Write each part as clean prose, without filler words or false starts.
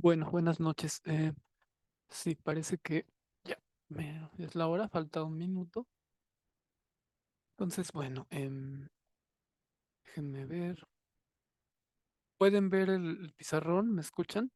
Bueno, buenas noches. Sí, parece que ya es la hora, falta un minuto. Entonces, bueno, déjenme ver. ¿Pueden ver el pizarrón? ¿Me escuchan?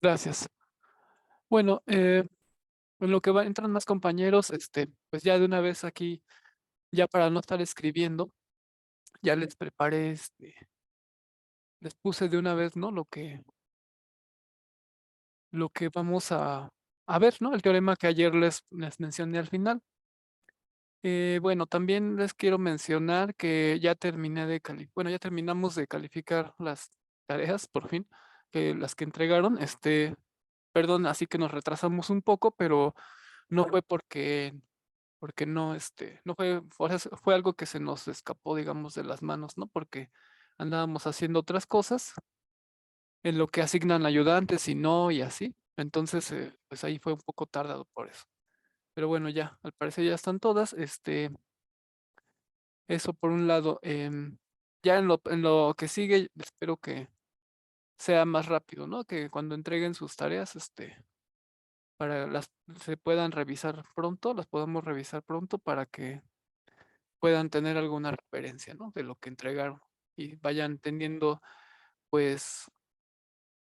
Gracias. Bueno, en lo que entran más compañeros, pues ya de una vez aquí, ya para no estar escribiendo, ya les preparé, les puse de una vez, ¿no? Lo que vamos a ver, ¿no? El teorema que ayer les mencioné al final. Bueno, también les quiero mencionar que ya terminé bueno, ya terminamos de calificar las tareas, por fin, las que entregaron. Perdón, así que nos retrasamos un poco, pero no fue porque no, no fue, fue algo que se nos escapó, digamos, de las manos, ¿no? Porque andábamos haciendo otras cosas en lo que asignan ayudantes y no, y así. Entonces, pues ahí fue un poco tardado por eso. Pero bueno, ya, al parecer ya están todas. Eso por un lado. Ya en lo que sigue, espero que sea más rápido, ¿no? Que cuando entreguen sus tareas, para las se puedan revisar pronto, las podamos revisar pronto para que puedan tener alguna referencia, ¿no? De lo que entregaron y vayan teniendo, pues,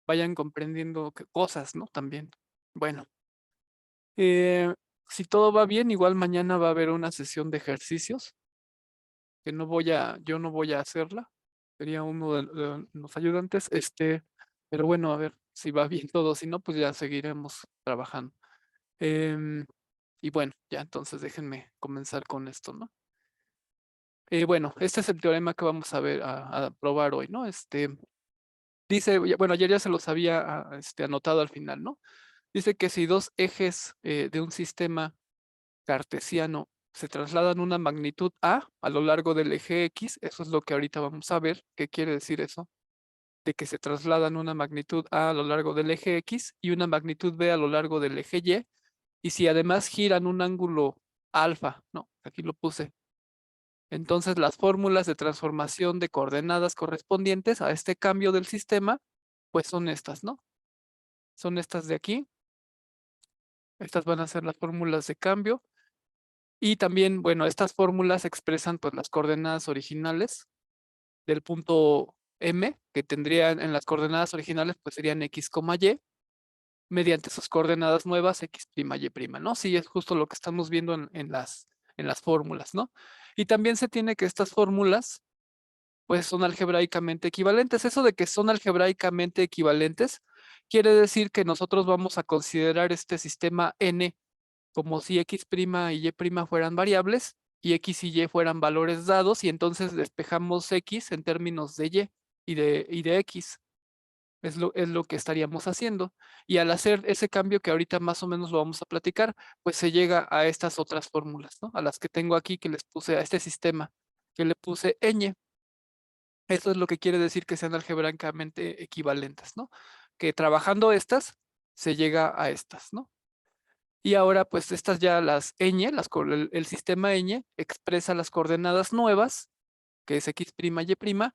vayan comprendiendo cosas, ¿no? También. Bueno, eh, si todo va bien, igual mañana va a haber una sesión de ejercicios que yo no voy a hacerla, sería uno de los ayudantes, pero bueno, a ver si va bien todo, si no, pues ya seguiremos trabajando. Em, y bueno, ya entonces déjenme comenzar con esto, ¿no? Bueno, este es el teorema que vamos a ver, a probar hoy, ¿no? Dice, bueno, ayer ya se los había anotado al final, ¿no? Dice que si dos ejes de un sistema cartesiano se trasladan una magnitud a lo largo del eje X, eso es lo que ahorita vamos a ver. ¿Qué quiere decir eso? De que se trasladan una magnitud A lo largo del eje X y una magnitud B a lo largo del eje Y, y si además giran un ángulo alfa, ¿no? Aquí lo puse. Entonces las fórmulas de transformación de coordenadas correspondientes a este cambio del sistema, pues son estas, ¿no? Son estas de aquí. Estas van a ser las fórmulas de cambio. Y también, bueno, estas fórmulas expresan pues las coordenadas originales del punto M, que tendrían en las coordenadas originales, pues serían X, Y, mediante sus coordenadas nuevas, X', Y', ¿no? Sí, es justo lo que estamos viendo en las fórmulas, ¿no? Y también se tiene que estas fórmulas, pues son algebraicamente equivalentes. Eso de que son algebraicamente equivalentes, quiere decir que nosotros vamos a considerar este sistema N como si X' y Y' fueran variables y X y Y fueran valores dados, y entonces despejamos X en términos de Y y de X. Es lo que estaríamos haciendo. Y al hacer ese cambio, que ahorita más o menos lo vamos a platicar, pues se llega a estas otras fórmulas, ¿no? A las que tengo aquí, que les puse a este sistema, que le puse ñ. Eso es lo que quiere decir que sean algebraicamente equivalentes, ¿no? Que trabajando estas, se llega a estas, ¿no? Y ahora, pues estas ya las ñ, el sistema ñ expresa las coordenadas nuevas, que es X', Y',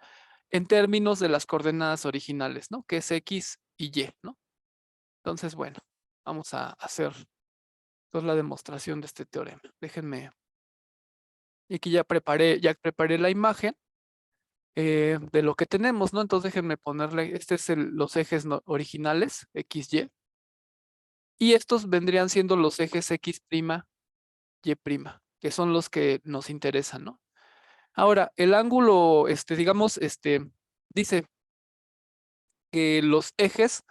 en términos de las coordenadas originales, ¿no? Que es X y Y, ¿no? Entonces, bueno, vamos a hacer pues, la demostración de este teorema. Déjenme, y aquí ya preparé la imagen de lo que tenemos, ¿no? Entonces déjenme ponerle, este es los ejes originales, X, Y, y estos vendrían siendo los ejes X', Y', que son los que nos interesan, ¿no? Ahora, el ángulo, digamos, dice que los ejes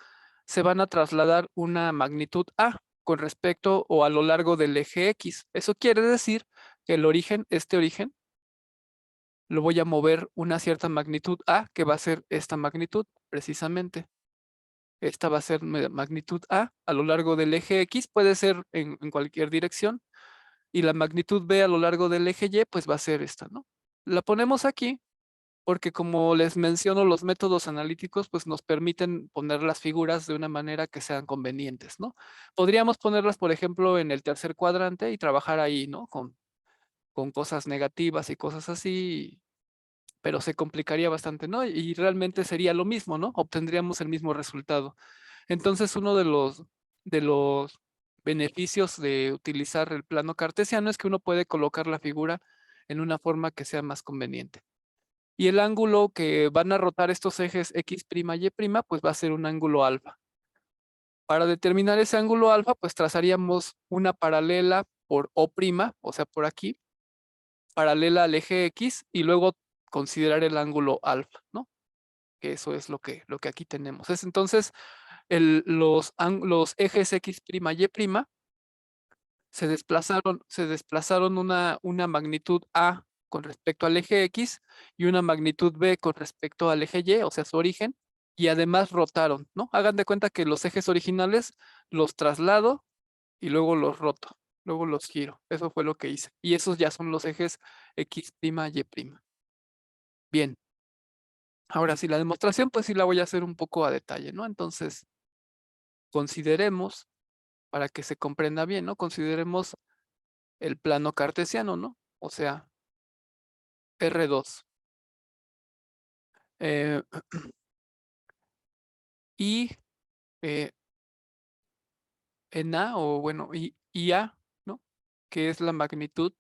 se van a trasladar una magnitud A con respecto o a lo largo del eje X. Eso quiere decir que el origen, este origen, lo voy a mover una cierta magnitud A, que va a ser esta magnitud, precisamente. Esta va a ser magnitud A lo largo del eje X, puede ser en cualquier dirección, y la magnitud B a lo largo del eje Y, pues va a ser esta, ¿no? La ponemos aquí porque como les menciono, los métodos analíticos pues nos permiten poner las figuras de una manera que sean convenientes, ¿no? Podríamos ponerlas, por ejemplo, en el tercer cuadrante y trabajar ahí, ¿no? Con cosas negativas y cosas así, pero se complicaría bastante, ¿no? Y realmente sería lo mismo, ¿no? Obtendríamos el mismo resultado. Entonces, uno de los beneficios de utilizar el plano cartesiano es que uno puede colocar la figura en una forma que sea más conveniente. Y el ángulo que van a rotar estos ejes X' y', pues va a ser un ángulo alfa. Para determinar ese ángulo alfa, pues trazaríamos una paralela por O', o sea, por aquí, paralela al eje X, y luego considerar el ángulo alfa, ¿no? Que eso es lo que aquí tenemos. Es entonces los ejes X', Y', se desplazaron una magnitud A con respecto al eje X y una magnitud B con respecto al eje Y, o sea, su origen, y además rotaron, ¿no? Hagan de cuenta que los ejes originales los traslado y luego los roto, luego los giro. Eso fue lo que hice. Y esos ya son los ejes X', Y'. Bien. Ahora sí, la demostración, pues sí la voy a hacer un poco a detalle, ¿no? Entonces, consideremos, para que se comprenda bien, ¿no? Consideremos el plano cartesiano, ¿no? O sea, R2. Eh, y en A, o bueno, y A, ¿no? Que es la magnitud,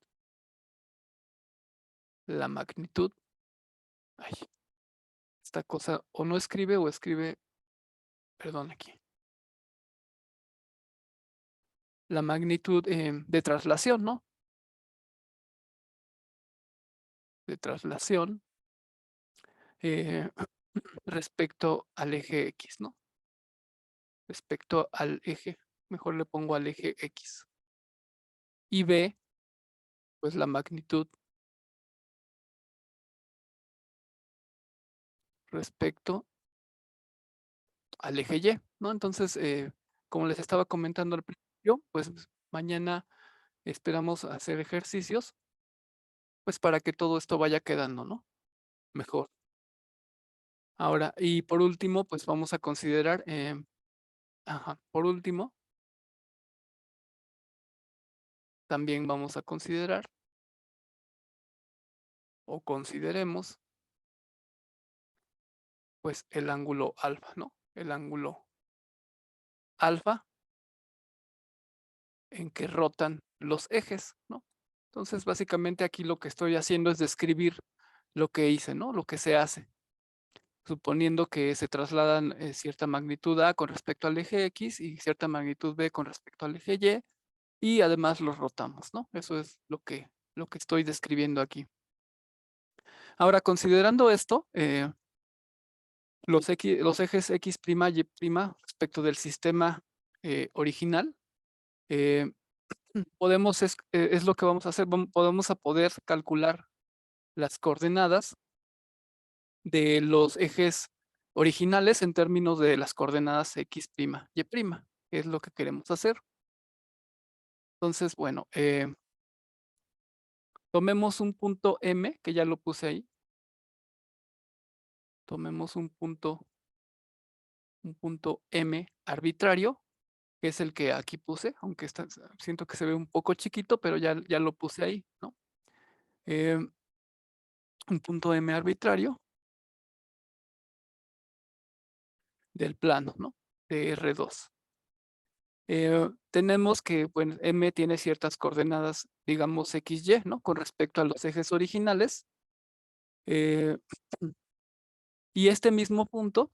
ay, esta cosa o no escribe o escribe, perdón, aquí, la magnitud de traslación, ¿no? De traslación eh, respecto al eje X, ¿no? Respecto al eje, mejor le pongo al eje X. Y B, pues la magnitud respecto al eje Y, ¿no? Entonces, como les estaba comentando al principio, pues mañana esperamos hacer ejercicios, pues para que todo esto vaya quedando, ¿no? Mejor. Ahora, y por último, pues vamos a considerar, ajá, por último, también vamos a considerar o consideremos, pues el ángulo alfa, ¿no? El ángulo alfa en que rotan los ejes, ¿no? Entonces, básicamente aquí lo que estoy haciendo es describir lo que hice, ¿no? Lo que se hace, suponiendo que se trasladan cierta magnitud A con respecto al eje X y cierta magnitud B con respecto al eje Y además los rotamos, ¿no? Eso es lo que estoy describiendo aquí. Ahora, considerando esto, los ejes X', Y' respecto del sistema original, eh, es lo que vamos a hacer, podemos a poder calcular las coordenadas de los ejes originales en términos de las coordenadas X', Y', que es lo que queremos hacer. Entonces, bueno, tomemos un punto M, que ya lo puse ahí. Tomemos un punto M arbitrario, que es el que aquí puse, aunque siento que se ve un poco chiquito, pero ya lo puse ahí, ¿no? Un punto M arbitrario del plano, ¿no? De R2. Tenemos que, bueno, M tiene ciertas coordenadas, digamos, XY, ¿no? Con respecto a los ejes originales. Eh, y este mismo punto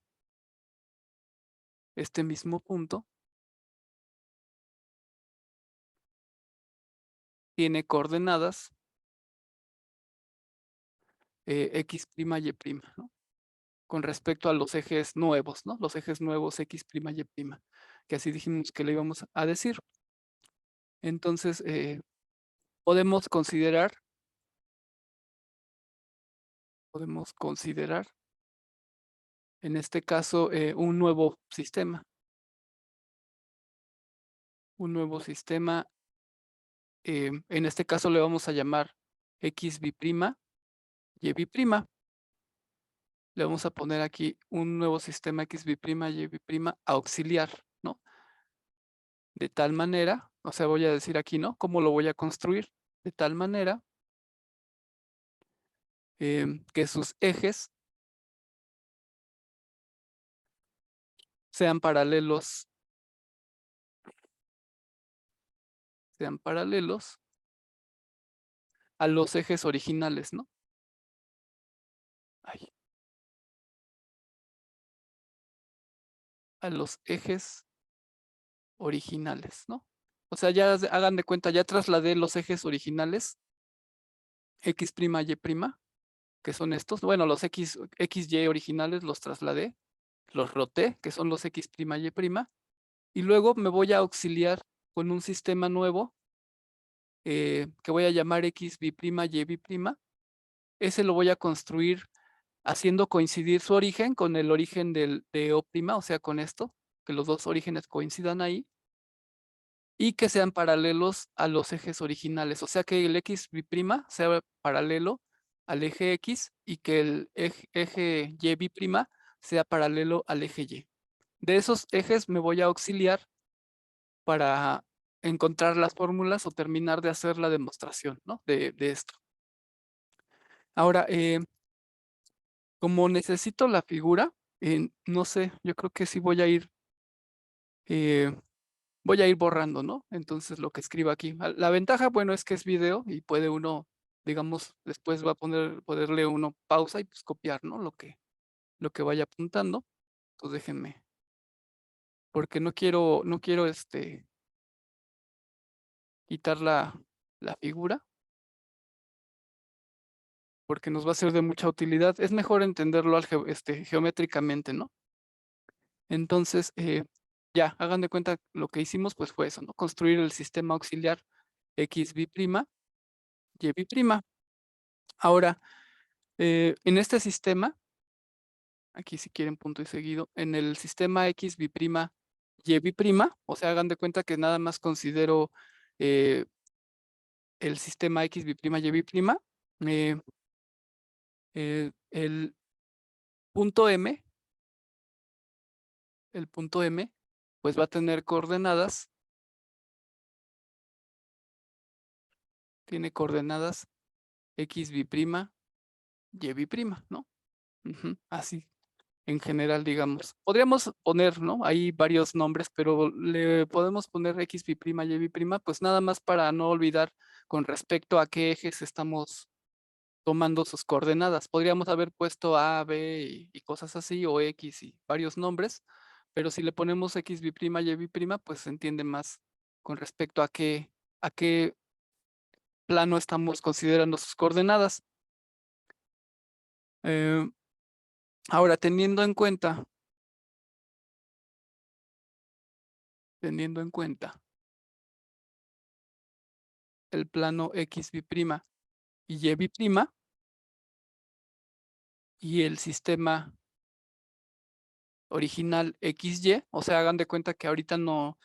tiene coordenadas X', Y', ¿no? Con respecto a los ejes nuevos, ¿no? Los ejes nuevos X', Y', que así dijimos que le íbamos a decir. Entonces, podemos considerar en este caso un nuevo sistema en este caso le vamos a llamar x bi'prima, y bi'prima. Le vamos a poner aquí un nuevo sistema x bi'prima, y bi'prima auxiliar, ¿no? De tal manera, o sea, voy a decir aquí, ¿no? ¿Cómo lo voy a construir? De tal manera que sus ejes sean paralelos, a los ejes originales, ¿no? Ay, a los ejes originales, ¿no? O sea, ya hagan de cuenta, ya trasladé los ejes originales, x', y', que son estos. Bueno, los XY originales los trasladé, los roté, que son los x', y', y luego me voy a auxiliar con un sistema nuevo que voy a llamar x bi'prima, y bi'prima. Ese lo voy a construir haciendo coincidir su origen con el origen de O', o sea, con esto, que los dos orígenes coincidan ahí, y que sean paralelos a los ejes originales. O sea, que el x bi'prima sea paralelo al eje X y que el eje Y bi'prima sea paralelo al eje Y. De esos ejes me voy a auxiliar para encontrar las fórmulas o terminar de hacer la demostración, ¿no? De esto. Ahora, como necesito la figura, no sé, yo creo que sí eh, voy a ir borrando, ¿no? Entonces lo que escribo aquí. La ventaja, bueno, es que es video y puede uno, digamos, después va a poderle uno pausa y pues copiar, ¿no? Lo que vaya apuntando. Entonces déjenme, porque no quiero quitar la figura, porque nos va a ser de mucha utilidad. Es mejor entenderlo geométricamente, ¿no? Entonces, ya, hagan de cuenta, lo que hicimos pues fue eso, ¿no? Construir el sistema auxiliar x bi'prima, y bi'prima. Ahora, en este sistema, aquí si quieren punto y seguido, en el sistema x bi'prima, y bi'prima, o sea, hagan de cuenta que nada más considero eh, el sistema x bi'prima, y bi'prima, eh, el punto M, pues va a tener coordenadas, tiene coordenadas x bi'prima, y bi'prima, ¿no? Así, en general, digamos. Podríamos poner, ¿no? Hay varios nombres, pero le podemos poner x bi'prima, y bi'prima, pues nada más para no olvidar con respecto a qué ejes estamos tomando sus coordenadas. Podríamos haber puesto A, B y cosas así, o X y varios nombres, pero si le ponemos x bi'prima, y bi'prima, pues se entiende más con respecto a qué plano estamos considerando sus coordenadas. Eh, ahora, teniendo en cuenta el plano x bi'prima y y bi'prima y el sistema original XY, o sea, hagan de cuenta que ahorita no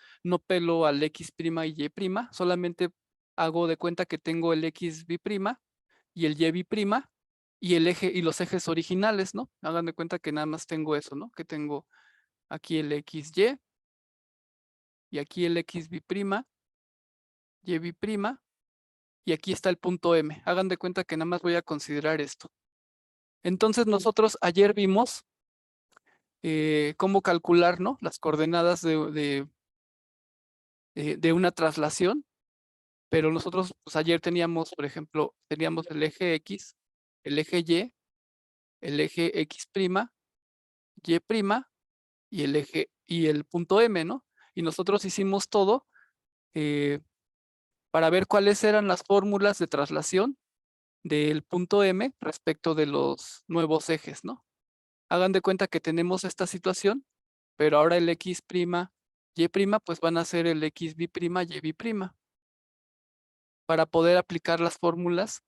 pelo al x' y y', solamente hago de cuenta que tengo el x bi'prima y el y bi'prima y el eje y los ejes originales, ¿no? Hagan de cuenta que nada más tengo eso, ¿no? Que tengo aquí el XY y aquí el x bi'prima, y bi'prima y aquí está el punto M. Hagan de cuenta que nada más voy a considerar esto. Entonces nosotros ayer vimos cómo calcular, ¿no? Las coordenadas de una traslación, pero nosotros pues, ayer teníamos, por ejemplo, teníamos el eje X, el eje Y, el eje X', Y' y el eje y el punto M, ¿no? Y nosotros hicimos todo eh, para ver cuáles eran las fórmulas de traslación del punto M respecto de los nuevos ejes, ¿no? Hagan de cuenta que tenemos esta situación, pero ahora el x', y', pues van a ser el x bi'prima, y bi'prima, para poder aplicar las fórmulas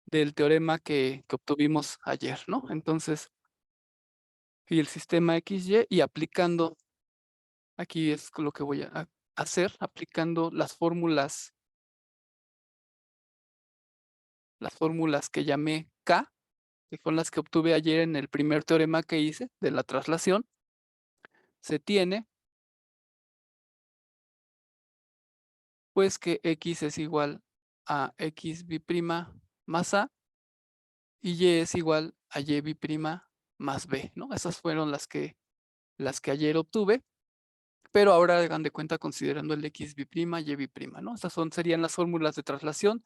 del teorema que obtuvimos ayer, ¿no? Entonces, y el sistema XY y aplicando, aquí es lo que voy a hacer, aplicando las fórmulas las fórmulas que llamé K, que son las que obtuve ayer en el primer teorema que hice de la traslación, se tiene pues que X es igual a X B' más A y Y es igual a Y B' más B, ¿no? Esas fueron las que ayer obtuve, pero ahora hagan de cuenta considerando el X B', Y B', ¿no? Estas serían las fórmulas de traslación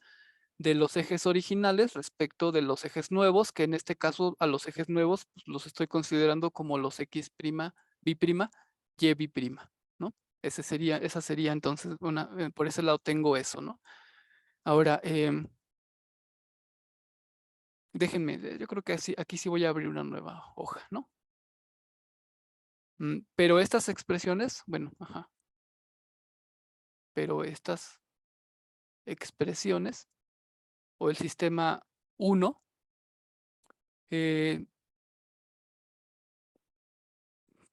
de los ejes originales respecto de los ejes nuevos, que en este caso a los ejes nuevos pues, los estoy considerando como los X', B', Y B', ¿no? Esa sería entonces por ese lado tengo eso, ¿no? Ahora, déjenme, yo creo que aquí sí voy a abrir una nueva hoja, ¿no? Pero estas expresiones, bueno, ajá, pero estas expresiones o el sistema 1 eh,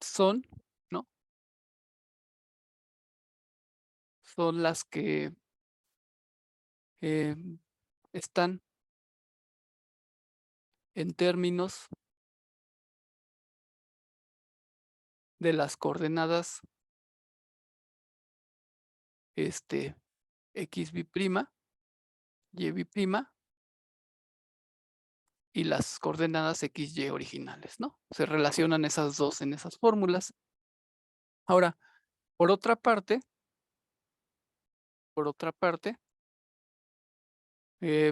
son, ¿no? Son las que eh, están en términos de las coordenadas X B', Y B' y las coordenadas XY originales, ¿no? Se relacionan esas dos en esas fórmulas. Ahora, por otra parte,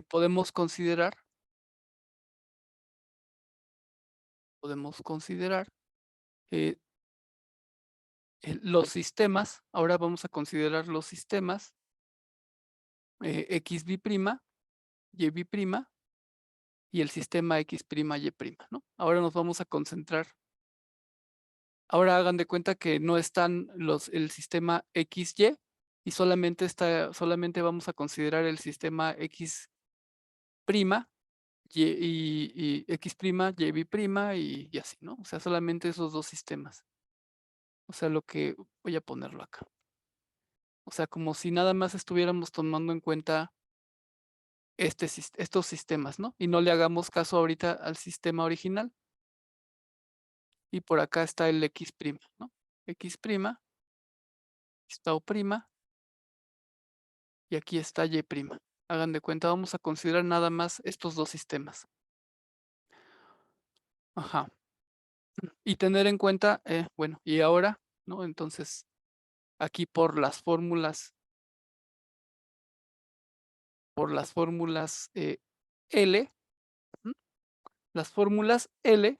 podemos considerar eh, los sistemas, ahora vamos a considerar los sistemas X B', Y B' y el sistema X', Y', ¿no? Ahora nos vamos a concentrar. Ahora hagan de cuenta que no están el sistema XY y solamente vamos a considerar el sistema X', y X', Y B' y así, ¿no? O sea, solamente esos dos sistemas. O sea, lo que voy a ponerlo acá. O sea, como si nada más estuviéramos tomando en cuenta estos sistemas, ¿no? Y no le hagamos caso ahorita al sistema original. Y por acá está el X', ¿no? X', está O', y aquí está Y'. Hagan de cuenta, vamos a considerar nada más estos dos sistemas. Ajá. Y tener en cuenta, bueno, y ahora, ¿no? Entonces, aquí por las fórmulas L, ¿m? Las fórmulas L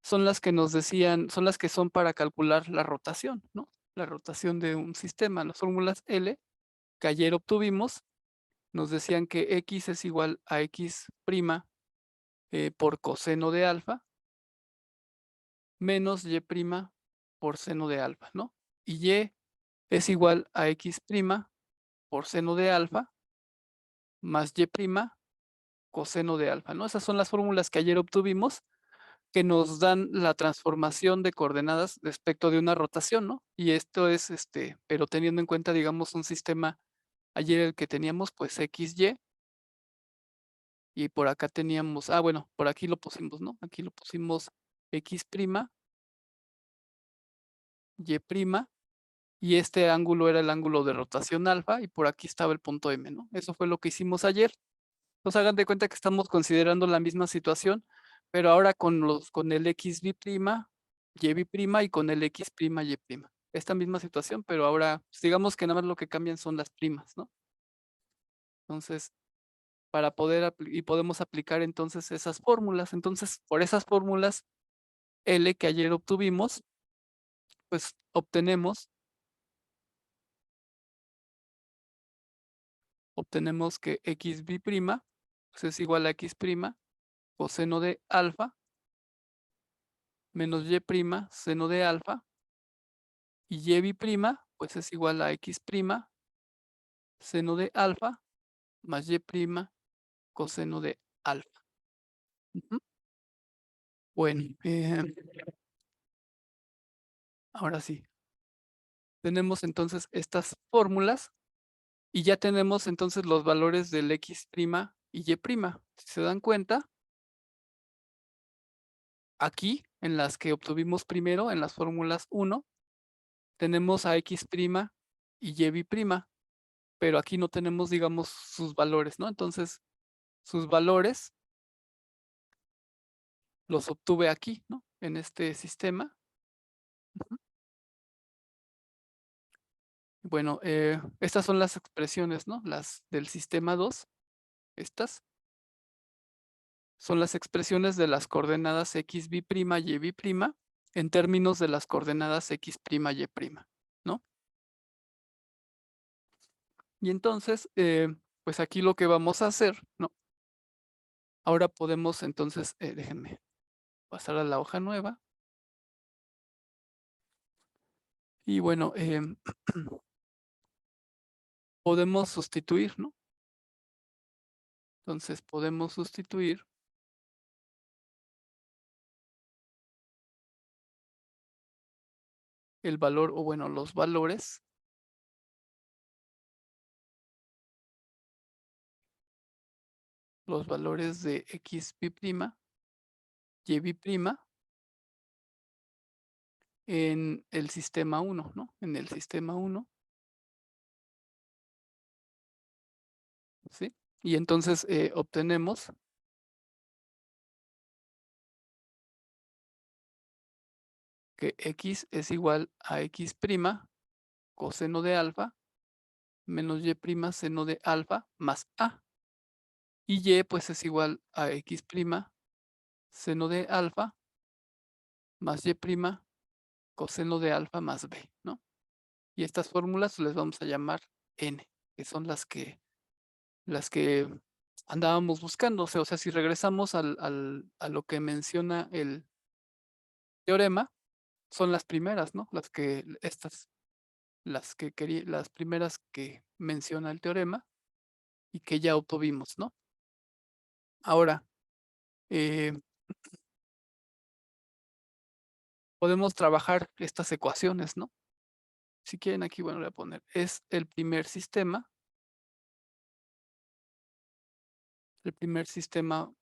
son las que nos decían, son las que son para calcular la rotación, ¿no? La rotación de un sistema. Las fórmulas L que ayer obtuvimos nos decían que X es igual a X' por coseno de alfa menos Y' por seno de alfa, ¿no? Y Y es igual a X' por seno de alfa más Y' coseno de alfa, ¿no? Esas son las fórmulas que ayer obtuvimos que nos dan la transformación de coordenadas respecto de una rotación, ¿no? Y esto es, pero teniendo en cuenta, digamos, un sistema, ayer el que teníamos, pues XY, y por acá teníamos, bueno, por aquí lo pusimos, ¿no? Aquí lo pusimos X', Y', y este ángulo era el ángulo de rotación alfa, y por aquí estaba el punto M, ¿no? Eso fue lo que hicimos ayer. Entonces hagan de cuenta que estamos considerando la misma situación, pero ahora con el X B', Y B' y con el X', Y'. Esta misma situación, pero ahora pues, digamos que nada más lo que cambian son las primas, ¿no? Entonces, y podemos aplicar entonces esas fórmulas. Entonces, por esas fórmulas L que ayer obtuvimos, pues obtenemos que X B' pues es igual a X' coseno de alfa menos Y' seno de alfa y Y B' pues es igual a X' seno de alfa más Y' coseno de alfa. Ujú. Bueno, ahora sí, tenemos entonces estas fórmulas y ya tenemos entonces los valores del X' y Y'. Si se dan cuenta, aquí, en las que obtuvimos primero, en las fórmulas 1, tenemos a x' y y', pero aquí no tenemos, digamos, sus valores, ¿no? Entonces, sus valores los obtuve aquí, ¿no? En este sistema. Ujú. Bueno, estas son las expresiones, ¿no? Las del sistema 2, estas son las expresiones de las coordenadas x b', y b', en términos de las coordenadas x', y', ¿no? Y entonces, pues aquí lo que vamos a hacer, ¿no? Ahora podemos entonces, déjenme pasar a la hoja nueva. Y bueno, podemos sustituir, ¿no? Entonces podemos sustituir el valor, o bueno, los valores de x b', y b', en el sistema 1, ¿no? En el sistema 1, ¿sí? Y entonces obtenemos que x es igual a x' coseno de alfa menos y' seno de alfa más a. Y y pues es igual a x' seno de alfa más y' coseno de alfa más b, ¿no? Y estas fórmulas les vamos a llamar n, que son las que andábamos buscando. O sea, si regresamos a lo que menciona el teorema, son las primeras, ¿no? Las primeras que menciona el teorema y que ya obtuvimos, ¿no? Ahora, eh, podemos trabajar estas ecuaciones, ¿no? Si quieren aquí, bueno, le voy a poner, es el primer sistema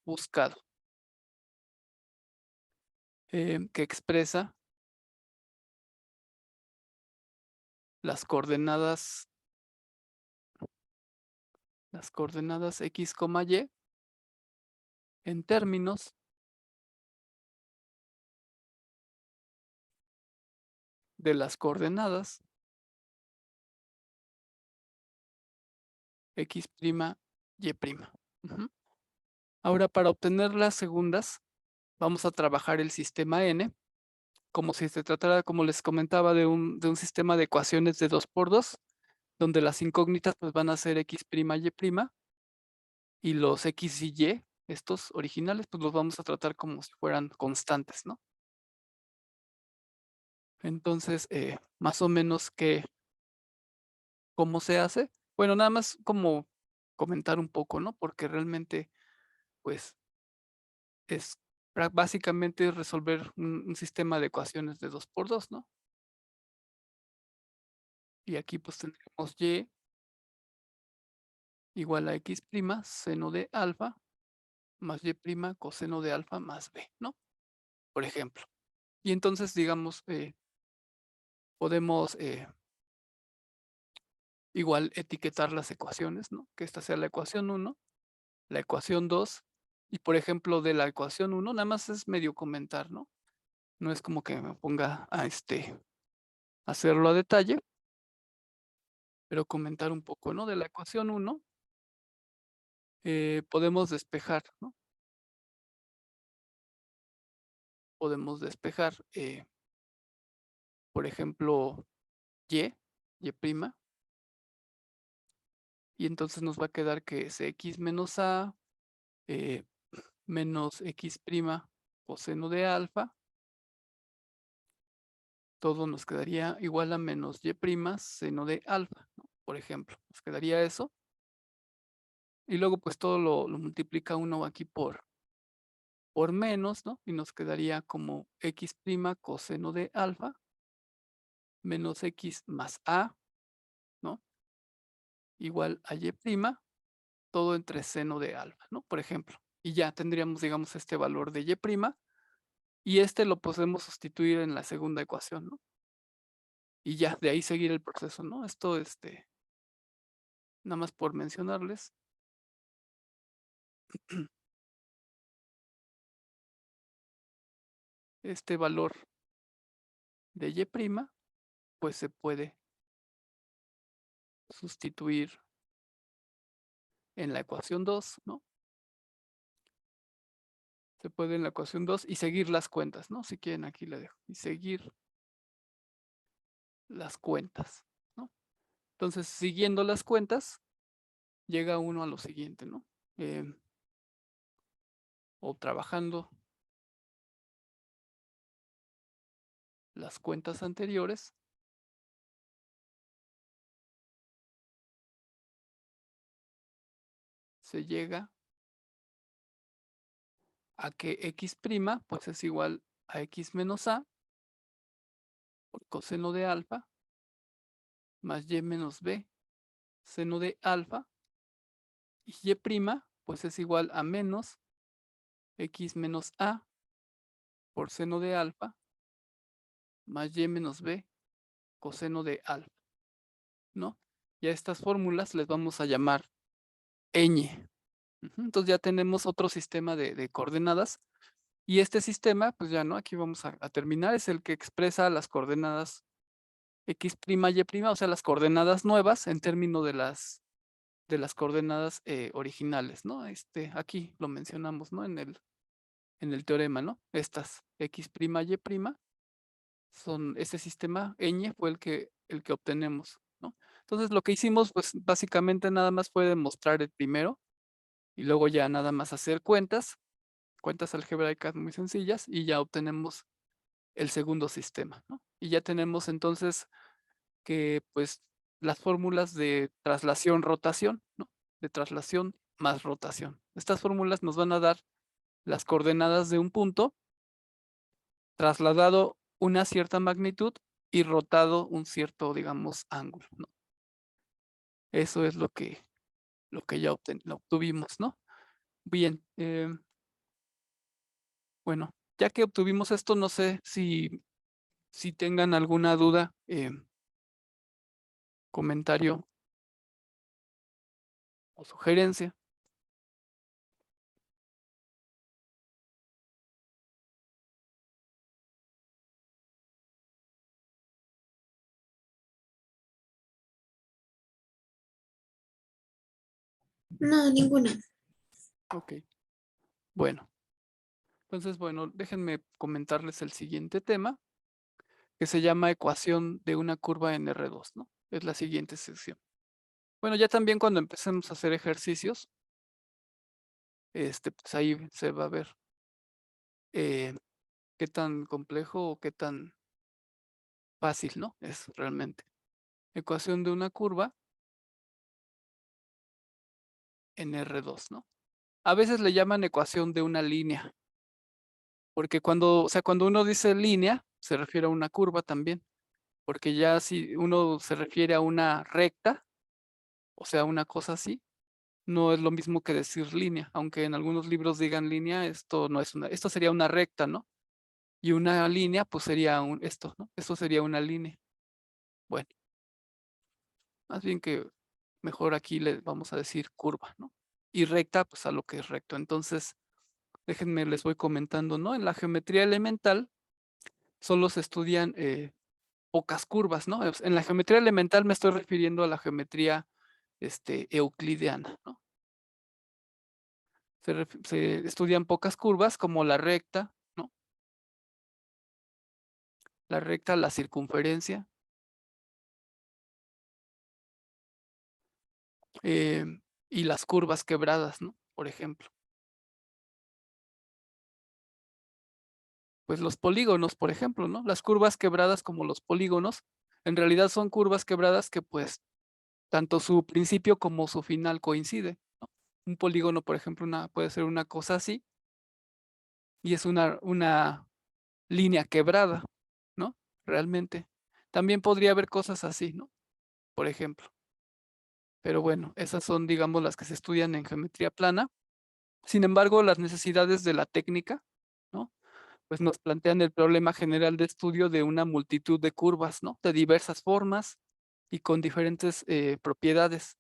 buscado, que expresa las coordenadas x, y en términos de las coordenadas x', y'. Ujú. Ahora, para obtener las segundas, vamos a trabajar el sistema n, como si se tratara, como les comentaba, de un sistema de ecuaciones de 2×2, donde las incógnitas pues, van a ser x', y los x y y, estos originales, pues los vamos a tratar como si fueran constantes, ¿no? Entonces, más o menos, ¿cómo se hace? Bueno, nada más como comentar un poco, ¿no? Porque realmente, pues, es básicamente resolver un sistema de ecuaciones de 2×2, ¿no? Y aquí pues tendremos y igual a x' seno de alfa más y' coseno de alfa más b, ¿no? Por ejemplo. Y entonces, digamos, podemos igual etiquetar las ecuaciones, ¿no? Que esta sea la ecuación 1, la ecuación 2, y por ejemplo, de la ecuación 1, nada más es medio comentar, ¿no? No es como que me ponga a hacerlo a detalle, pero comentar un poco, ¿no? De la ecuación 1, podemos despejar, ¿no? Podemos despejar, por ejemplo, y', y entonces nos va a quedar que es x menos a eh, menos x' coseno de alfa, todo nos quedaría igual a menos y' seno de alfa, ¿no? Por ejemplo, nos quedaría eso. Y luego pues todo lo multiplica uno aquí por menos, ¿no? Y nos quedaría como x' coseno de alfa menos x más a, ¿no? Igual a y', todo entre seno de alfa, ¿no? Por ejemplo, y ya tendríamos, digamos, este valor de y', y este lo podemos sustituir en la segunda ecuación, ¿no? Y ya, de ahí seguir el proceso, ¿no? Esto, nada más por mencionarles. Este valor de y', pues se puede sustituir en la ecuación 2, ¿no? Se puede en la ecuación 2 y seguir las cuentas, ¿no? Si quieren, aquí le dejo. Y seguir las cuentas, ¿no? Entonces, siguiendo las cuentas, llega uno a lo siguiente, ¿no? O trabajando las cuentas anteriores, se llega a que x' pues es igual a x menos a por coseno de alfa más y menos b seno de alfa, y y' pues es igual a menos x menos a por seno de alfa más y menos b coseno de alfa, ¿no? Y a estas fórmulas les vamos a llamar ñ. Entonces ya tenemos otro sistema de coordenadas, y este sistema, pues ya, ¿no? Aquí vamos a terminar, es el que expresa las coordenadas x', y', o sea, las coordenadas nuevas en términos de las coordenadas originales, ¿no? Aquí lo mencionamos, ¿no? En el teorema, ¿no? Estas x', y' son ese sistema ñ fue el que obtenemos, ¿no? Entonces lo que hicimos, pues básicamente nada más fue demostrar el primero y luego ya nada más hacer cuentas algebraicas muy sencillas, y ya obtenemos el segundo sistema, ¿no? Y ya tenemos entonces que, pues, las fórmulas de traslación-rotación, ¿no? De traslación más rotación. Estas fórmulas nos van a dar las coordenadas de un punto trasladado una cierta magnitud y rotado un cierto, digamos, ángulo, ¿no? Eso es lo que ya obtuvimos, ¿no? Bien, bueno, ya que obtuvimos esto, no sé si tengan alguna duda, comentario o sugerencia. No, ninguna. Ok, bueno. Entonces, bueno, déjenme comentarles el siguiente tema, que se llama ecuación de una curva en R2, ¿no? Es la siguiente sección. Bueno, ya también cuando empecemos a hacer ejercicios, pues ahí se va a ver eh, qué tan complejo o qué tan fácil, ¿no? Es realmente. Ecuación de una curva en R2, ¿no? A veces le llaman ecuación de una línea, porque cuando uno dice línea, se refiere a una curva también, porque ya si uno se refiere a una recta, o sea, una cosa así, no es lo mismo que decir línea, aunque en algunos libros digan línea, esto no es esto sería una recta, ¿no? Y una línea, pues sería esto, ¿no? Esto sería una línea. Bueno, más bien que mejor aquí le vamos a decir curva, ¿no? Y recta, pues a lo que es recto. Entonces, déjenme, les voy comentando, ¿no? En la geometría elemental solo se estudian pocas curvas, ¿no? En la geometría elemental me estoy refiriendo a la geometría euclidiana, ¿no? Se estudian pocas curvas como la recta, ¿no? La recta, la circunferencia, y las curvas quebradas, ¿no? Por ejemplo, pues los polígonos, por ejemplo, ¿no? Las curvas quebradas como los polígonos, en realidad son curvas quebradas que pues tanto su principio como su final coincide, ¿no? Un polígono, por ejemplo, puede ser una cosa así, y es una línea quebrada, ¿no? Realmente. También podría haber cosas así, ¿no? Por ejemplo. Pero bueno, esas son, digamos, las que se estudian en geometría plana. Sin embargo, las necesidades de la técnica, ¿no? Pues nos plantean el problema general de estudio de una multitud de curvas, ¿no? De diversas formas y con diferentes propiedades.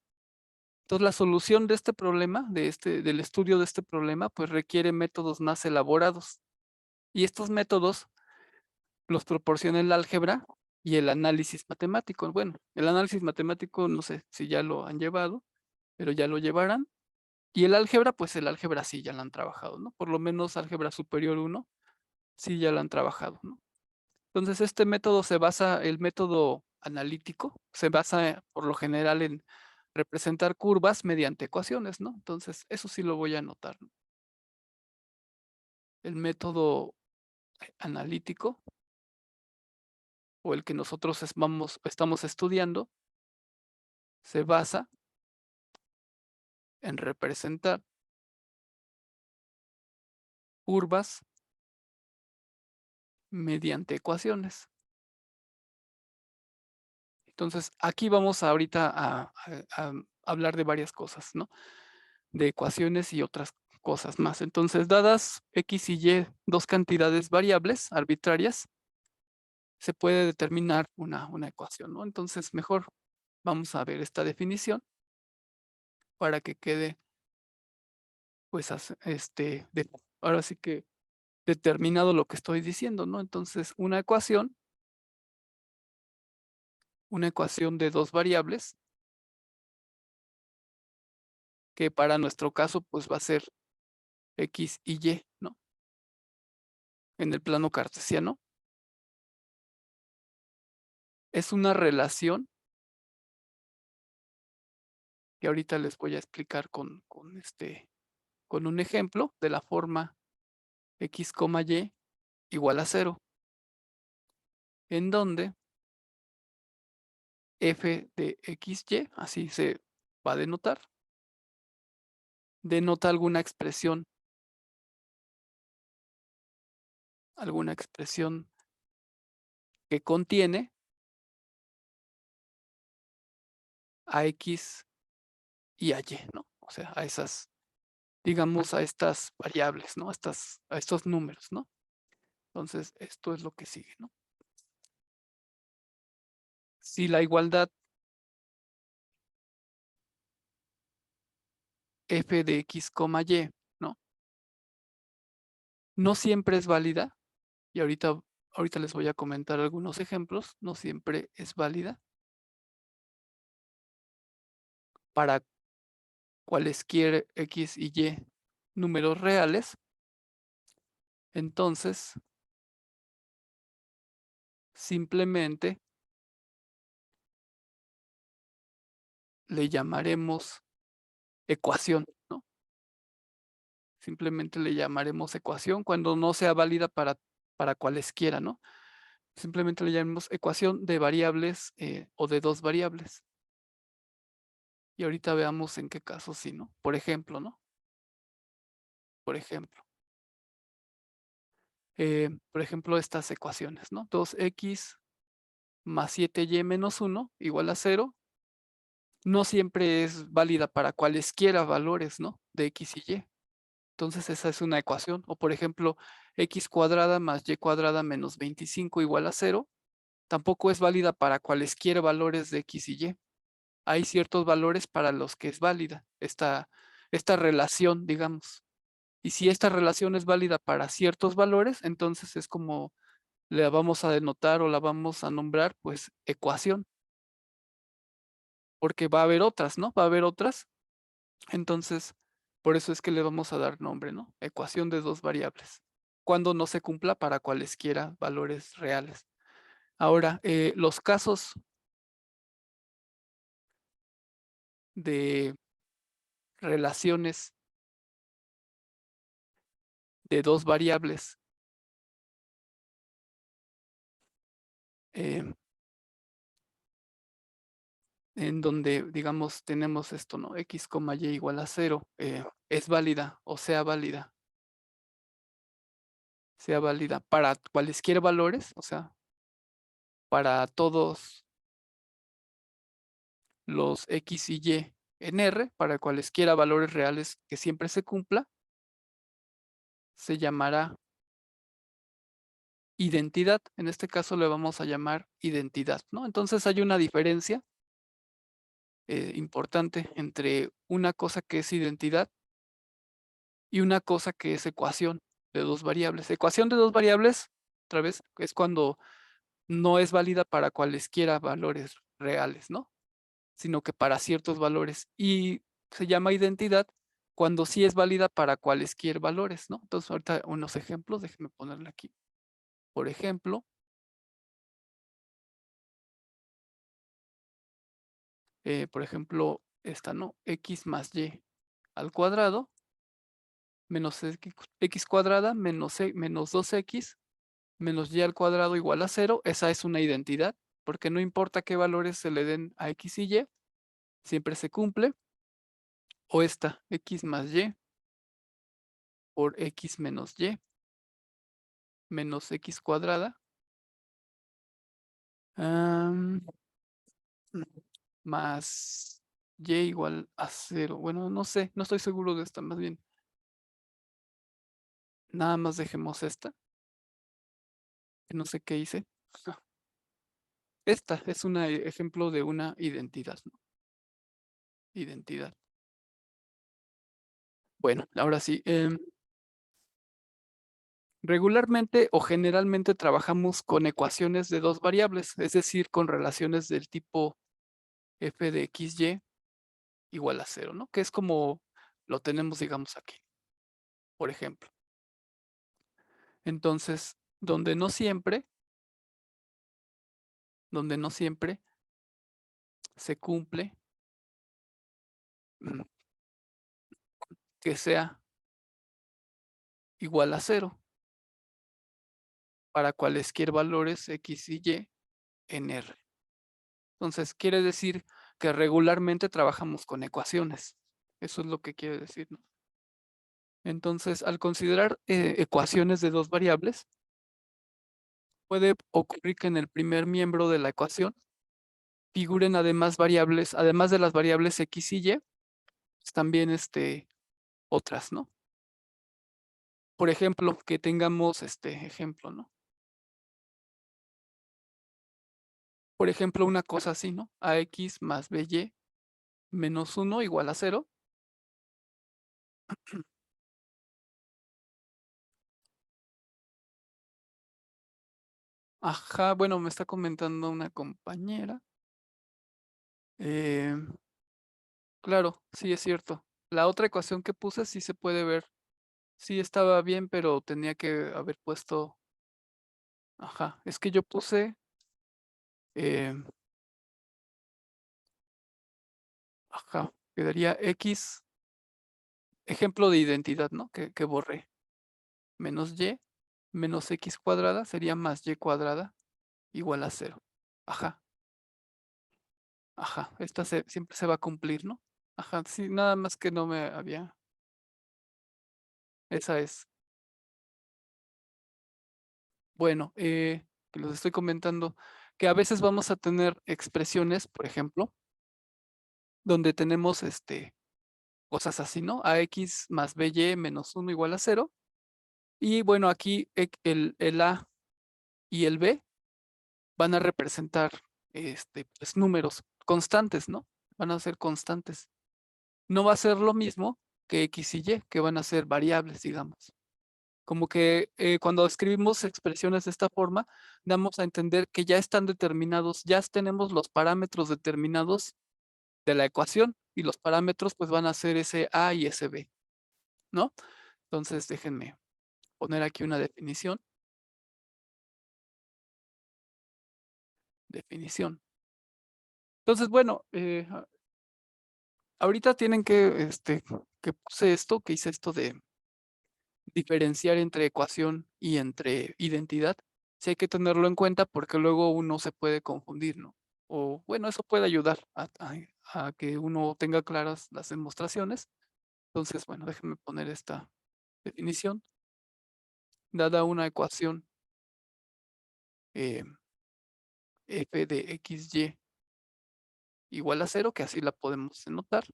Entonces, la solución de este problema, del estudio de este problema, pues requiere métodos más elaborados. Y estos métodos los proporciona el álgebra y el análisis matemático. Bueno, el análisis matemático no sé si ya lo han llevado, pero ya lo llevarán. Y el álgebra, pues el álgebra sí ya la han trabajado, ¿no? Por lo menos álgebra superior 1, sí ya la han trabajado, ¿no? Entonces, este método el método analítico, se basa por lo general en representar curvas mediante ecuaciones, ¿no? Entonces, eso sí lo voy a anotar, ¿no? El método analítico o el que nosotros estamos estudiando se basa en representar curvas mediante ecuaciones. Entonces, aquí vamos ahorita a hablar de varias cosas, ¿no? De ecuaciones y otras cosas más. Entonces, dadas X y Y, dos cantidades variables arbitrarias, se puede determinar una ecuación, ¿no? Entonces, mejor vamos a ver esta definición para que quede, pues, ahora sí que determinado lo que estoy diciendo, ¿no? Entonces, una ecuación de dos variables, que para nuestro caso, pues, va a ser X y Y, ¿no? En el plano cartesiano, es una relación que ahorita les voy a explicar con un ejemplo de la forma X, Y igual a 0, en donde f de XY, así se va a denotar, denota alguna expresión que contiene a X y a Y, ¿no? O sea, a esas, digamos, a estas variables, ¿no? A estos números, ¿no? Entonces, esto es lo que sigue, ¿no? Si la igualdad f de X, Y, ¿no? No siempre es válida, y ahorita les voy a comentar algunos ejemplos, no siempre es válida para cualesquier X y Y números reales, entonces simplemente le llamaremos ecuación, ¿no? Simplemente le llamaremos ecuación cuando no sea válida para cualesquiera, ¿no? Simplemente le llamemos ecuación de variables o de dos variables. Y ahorita veamos en qué casos sí, ¿no? Por ejemplo, ¿no? Por ejemplo, estas ecuaciones, ¿no? 2x más 7y menos 1 igual a 0, no siempre es válida para cualesquiera valores, ¿no? De x y y. Entonces esa es una ecuación. O por ejemplo, x cuadrada más y cuadrada menos 25 igual a 0, tampoco es válida para cualesquiera valores de x y y. Hay ciertos valores para los que es válida esta relación, digamos. Y si esta relación es válida para ciertos valores, entonces es como la vamos a denotar o la vamos a nombrar, pues, ecuación. Porque va a haber otras, ¿no? Va a haber otras. Entonces, por eso es que le vamos a dar nombre, ¿no? Ecuación de dos variables. Cuando no se cumpla para cualesquiera valores reales. Ahora, los casos de relaciones de dos variables eh, en donde, digamos, tenemos esto, ¿no? X, Y igual a 0, es válida o sea válida para cualesquiera valores, o sea, para todos los X y Y en R para cualesquiera valores reales que siempre se cumpla, se llamará identidad. En este caso le vamos a llamar identidad, ¿no? Entonces hay una diferencia importante entre una cosa que es identidad y una cosa que es ecuación de dos variables. Ecuación de dos variables, otra vez, es cuando no es válida para cualesquiera valores reales, ¿no? Sino que para ciertos valores. Y se llama identidad cuando sí es válida para cualesquier valores, ¿no? Entonces, ahorita unos ejemplos, déjenme ponerle aquí. Por ejemplo, esta, ¿no? X más Y al cuadrado menos X cuadrada menos 2X menos Y al cuadrado igual a 0. Esa es una identidad, porque no importa qué valores se le den a X y Y, siempre se cumple. O esta, X más Y por X menos Y menos X cuadrada am, más Y igual a 0. Bueno, no sé, no estoy seguro de esta, más bien. Nada más dejemos esta, que no sé qué hice. Esta es un ejemplo de una identidad, ¿no? Identidad. Bueno, ahora sí. Regularmente o generalmente trabajamos con ecuaciones de dos variables, es decir, con relaciones del tipo f de xy igual a 0, ¿no? Que es como lo tenemos, digamos, aquí, por ejemplo. Entonces, donde no siempre se cumple mm, que sea igual a 0 para cualesquier valores x y y en R. Entonces, quiere decir que regularmente trabajamos con ecuaciones. Eso es lo que quiere decir, ¿no? Entonces, al considerar ecuaciones de dos variables, puede ocurrir que en el primer miembro de la ecuación figuren además variables, además de las variables x y y, pues, también otras, ¿no? Por ejemplo, que tengamos este ejemplo, ¿no? Por ejemplo, una cosa así, ¿no? Ax más by menos 1 igual a 0. Ajá, bueno, me está comentando una compañera. Eh, claro, sí es cierto. La otra ecuación que puse sí se puede ver. Sí estaba bien, pero tenía que haber puesto. Ajá, es que yo puse. eh, ajá, quedaría X, ejemplo de identidad, ¿no? Que borré. Menos Y, menos X cuadrada sería más Y cuadrada igual a 0. Ajá, ajá, esta siempre se va a cumplir, ¿no? Ajá, sí, nada más que no me había. Esa es. Bueno, que los estoy comentando que a veces vamos a tener expresiones, por ejemplo, donde tenemos cosas así, ¿no? Ax más by menos 1 igual a 0. Y bueno, aquí el a y el b van a representar pues, números constantes, ¿no? Van a ser constantes. No va a ser lo mismo que x y y, que van a ser variables, digamos. Como que cuando escribimos expresiones de esta forma, damos a entender que ya están determinados, ya tenemos los parámetros determinados de la ecuación y los parámetros pues van a ser ese a y ese b, ¿no? Entonces déjenme poner aquí una definición. Definición. Entonces, bueno, ahorita tienen que puse esto, que hice esto de diferenciar entre ecuación y entre identidad. Sí hay que tenerlo en cuenta porque luego uno se puede confundir, ¿no? O bueno, eso puede ayudar a que uno tenga claras las demostraciones. Entonces, bueno, déjenme poner esta definición. Dada una ecuación eh, f de xy igual a 0, que así la podemos denotar.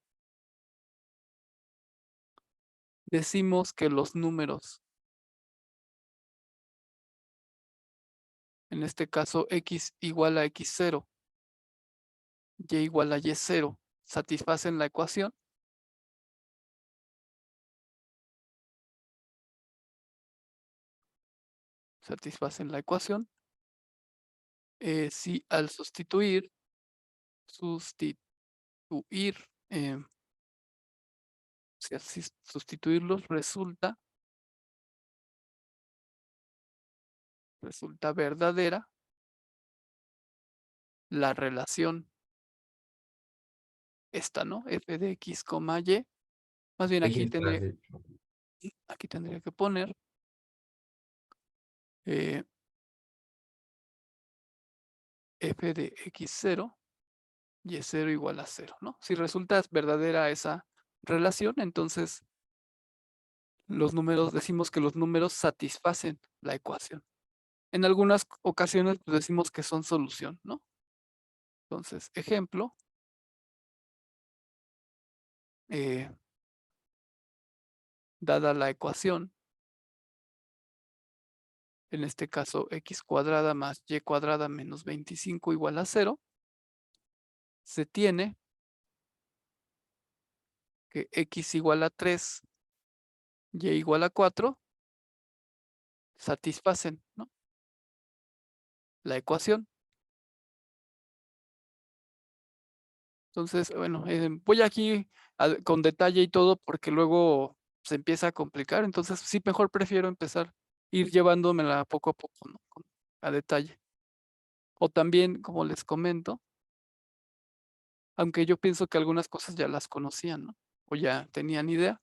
decimos que los números, en este caso x igual a x0, y igual a y0, satisfacen la ecuación. Satisfacen la ecuación. Si al sustituir, eh, si así sustituirlos resulta verdadera la relación esta, ¿no? F de x, y. Más bien X más de- aquí tendría que poner f de x0, y0 igual a 0, ¿no? Si resulta verdadera esa relación, entonces los números, decimos que los números satisfacen la ecuación. En algunas ocasiones pues, decimos que son solución, ¿no? Entonces, ejemplo, dada la ecuación, en este caso x cuadrada más y cuadrada menos 25 igual a 0, se tiene que x igual a 3, y igual a 4, satisfacen, ¿no?, la ecuación. Entonces, bueno, voy aquí con detalle y todo porque luego se empieza a complicar. Entonces, sí, mejor prefiero empezar, ir llevándomela poco a poco, ¿no? A detalle. O también, como les comento, aunque yo pienso que algunas cosas ya las conocían, ¿no? O ya tenían idea,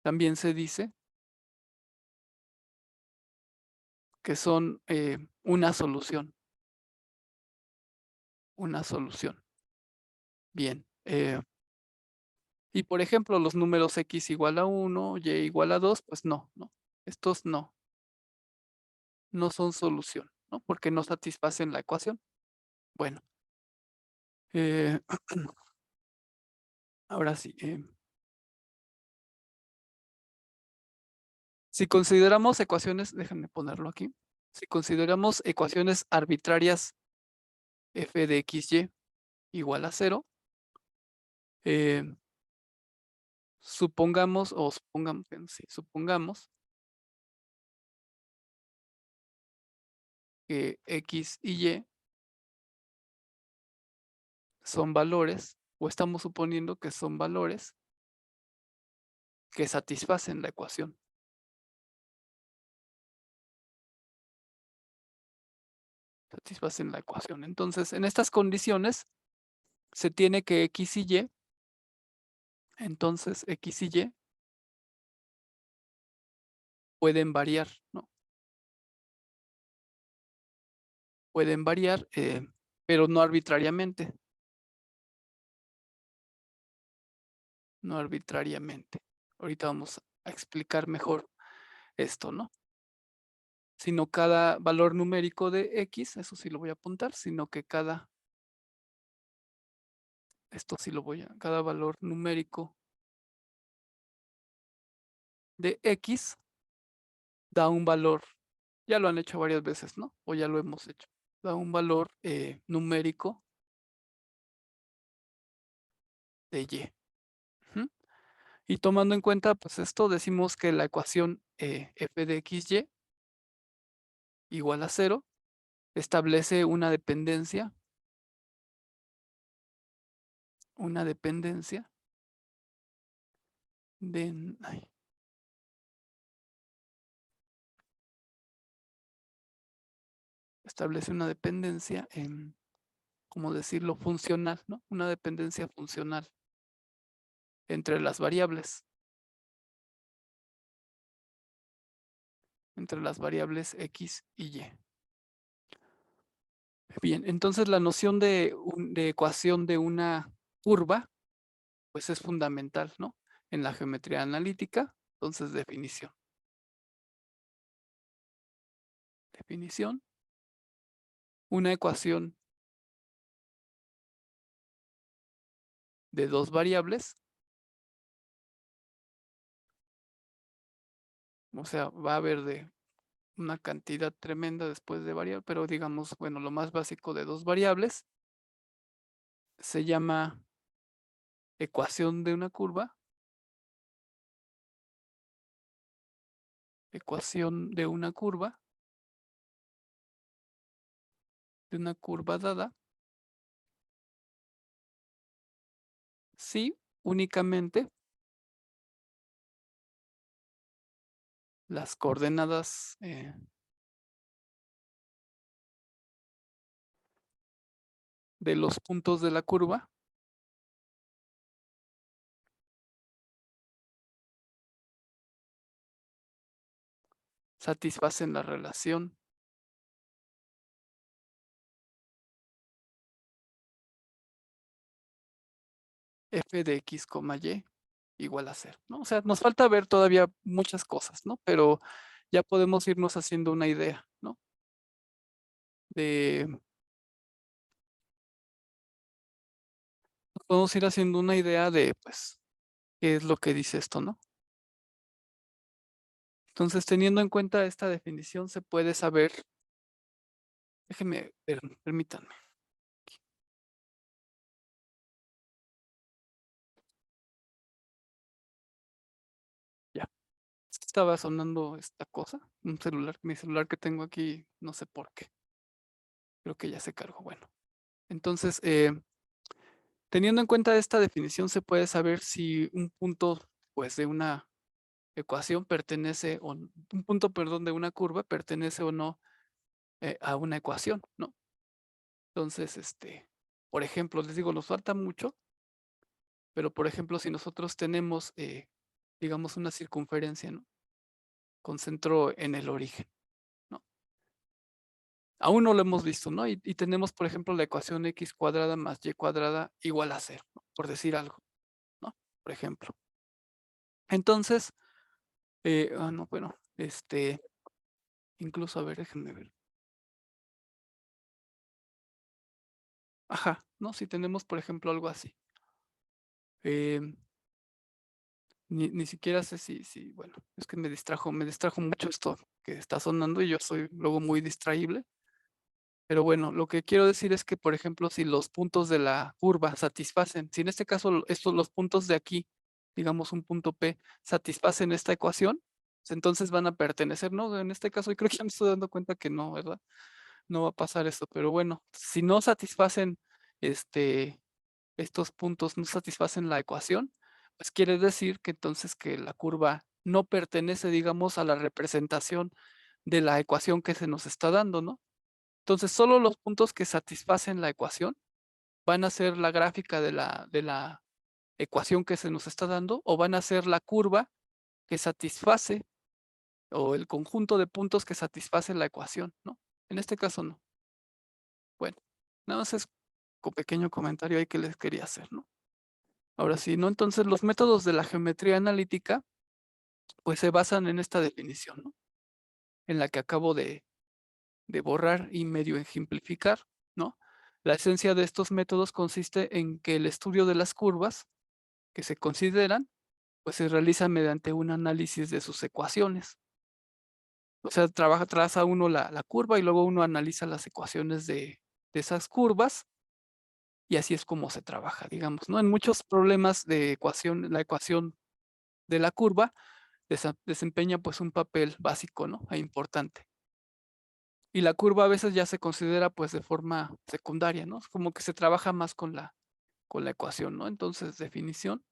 también se dice que son una solución. Una solución. Bien. Y por ejemplo, los números x igual a 1, y igual a 2, pues no, ¿no? Estos no son solución, ¿no? Porque no satisfacen la ecuación. Bueno, eh, ahora sí. Si consideramos ecuaciones, déjenme ponerlo aquí. Si consideramos ecuaciones arbitrarias f de xy igual a 0, supongamos, supongamos que x y y son valores, o estamos suponiendo que son valores que satisfacen la ecuación. Satisfacen la ecuación. Entonces, en estas condiciones, se tiene que x y y, entonces x y y pueden variar, ¿no? Pueden variar, pero no arbitrariamente. No arbitrariamente. Ahorita vamos a explicar mejor esto, ¿no? Sino cada valor numérico de x, eso sí lo voy a apuntar, sino que cada valor numérico de x da un valor, ya lo han hecho varias veces, ¿no? O ya lo hemos hecho. Da un valor numérico de y. Ujú. Y tomando en cuenta, pues esto, decimos que la ecuación f de xy igual a 0 establece una dependencia de, establece una dependencia, ¿cómo decirlo? Funcional, ¿no? Una dependencia funcional entre las variables. Entre las variables x y y. Bien, entonces la noción de ecuación de una curva, pues es fundamental, ¿no? En la geometría analítica. Entonces, definición. Definición. Una ecuación de dos variables O sea, va a haber de una cantidad tremenda después de variar, pero digamos, bueno, lo más básico de dos variables se llama ecuación de una curva, ecuación de una curva dada, si únicamente las coordenadas de los puntos de la curva satisfacen la relación f de x, y igual a 0, ¿no? O sea, nos falta ver todavía muchas cosas, ¿no? Pero ya podemos irnos haciendo una idea, ¿no? Podemos ir haciendo una idea de, pues, qué es lo que dice esto, ¿no? Entonces, teniendo en cuenta esta definición, se puede saber, permítanme, ya. Estaba sonando esta cosa, un celular, mi celular que tengo aquí, no sé por qué. Creo que ya se cargó. Bueno, entonces, teniendo en cuenta esta definición, se puede saber si un punto, pues, de una ecuación pertenece, o un punto, perdón, de una curva pertenece o no a una ecuación, ¿no? Entonces, por ejemplo, les digo, nos falta mucho, pero por ejemplo, si nosotros tenemos, digamos, una circunferencia, ¿no? Con centro en el origen, ¿no? Aún no lo hemos visto, ¿no? Y tenemos, por ejemplo, la ecuación x cuadrada más y cuadrada igual a 0, ¿no? Por decir algo, ¿no? Por ejemplo. Entonces, no, bueno, incluso, a ver, déjenme ver. Ajá, ¿no? Si tenemos, por ejemplo, algo así. em, ni siquiera sé si, bueno, es que me distrajo mucho esto que está sonando y yo soy luego muy distraíble. Pero bueno, lo que quiero decir es que, por ejemplo, si los puntos de la curva satisfacen, si en este caso estos, los puntos de aquí, digamos un punto P, satisfacen esta ecuación, pues entonces van a pertenecer, ¿no? En este caso, y creo que ya me estoy dando cuenta que no, ¿verdad? No va a pasar eso, pero bueno, si no satisfacen estos puntos, no satisfacen la ecuación, pues quiere decir que entonces que la curva no pertenece, digamos, a la representación de la ecuación que se nos está dando, ¿no? Entonces, solo los puntos que satisfacen la ecuación van a ser la gráfica de la ecuación que se nos está dando, o van a ser la curva que satisface, o el conjunto de puntos que satisface la ecuación, ¿no? En este caso no. Bueno, nada más es un pequeño comentario ahí que les quería hacer, ¿no? Ahora sí, ¿no? Entonces, los métodos de la geometría analítica, pues se basan en esta definición, ¿no? En la que acabo de borrar y medio ejemplificar, ¿no? La esencia de estos métodos consiste en que el estudio de las curvas que se consideran, pues se realiza mediante un análisis de sus ecuaciones. O sea, traza uno la curva y luego uno analiza las ecuaciones de esas curvas, y así es como se trabaja, digamos, ¿no? En muchos problemas de ecuación, la ecuación de la curva desempeña pues un papel básico, ¿no? E importante. Y la curva a veces ya se considera pues de forma secundaria, ¿no? Es como que se trabaja más con la ecuación, ¿no? Entonces, definición,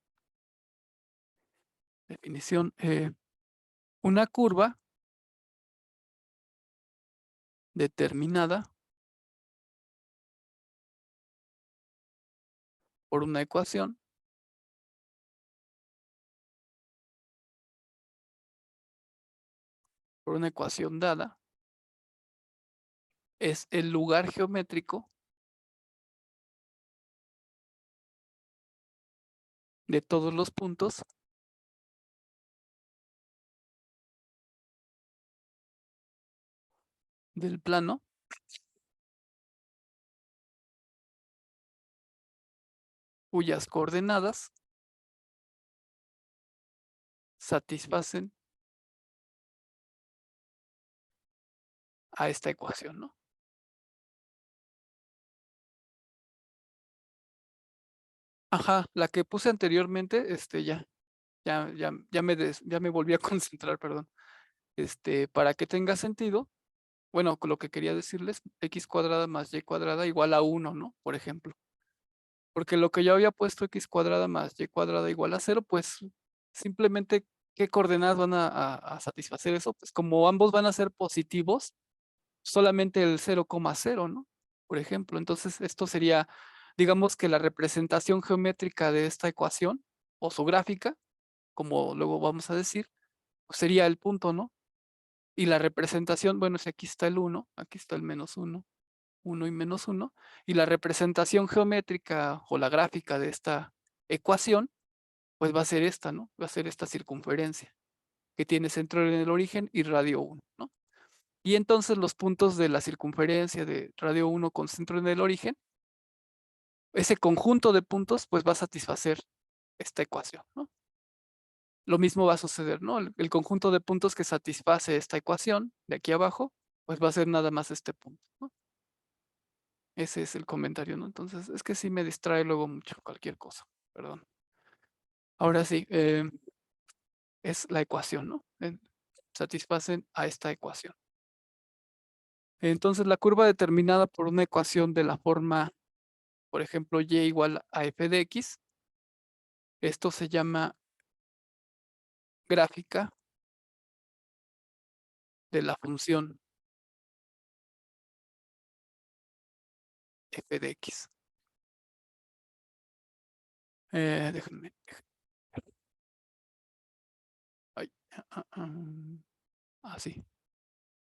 una curva determinada por una ecuación dada, es el lugar geométrico de todos los puntos del plano cuyas coordenadas satisfacen a esta ecuación, ¿no? Ajá, la que puse anteriormente, ya me volví a concentrar, perdón. Para que tenga sentido, bueno, con lo que quería decirles, x cuadrada más y cuadrada igual a 1, ¿no? Por ejemplo. Porque lo que yo había puesto x cuadrada más y cuadrada igual a 0, pues simplemente, ¿qué coordenadas van a satisfacer eso? Pues como ambos van a ser positivos, solamente el 0,0, ¿no? Por ejemplo, entonces esto sería, digamos que la representación geométrica de esta ecuación o su gráfica, como luego vamos a decir, pues sería el punto, ¿no? Y la representación, bueno, si aquí está el 1, aquí está el menos 1, 1 y menos 1, y la representación geométrica o la gráfica de esta ecuación, pues va a ser esta, ¿no? Va a ser esta circunferencia que tiene centro en el origen y radio 1, ¿no? Y entonces los puntos de la circunferencia de radio 1 con centro en el origen, ese conjunto de puntos, pues va a satisfacer esta ecuación, ¿no? Lo mismo va a suceder, ¿no? El conjunto de puntos que satisface esta ecuación de aquí abajo, pues va a ser nada más este punto, ¿no? Ese es el comentario, ¿no? Entonces, es que sí me distrae luego mucho cualquier cosa, perdón. Ahora sí, es la ecuación, ¿no? Satisfacen a esta ecuación. Entonces, la curva determinada por una ecuación de la forma, por ejemplo, y igual a f de x, esto se llama gráfica de la función f de x. Déjenme. Ay, sí.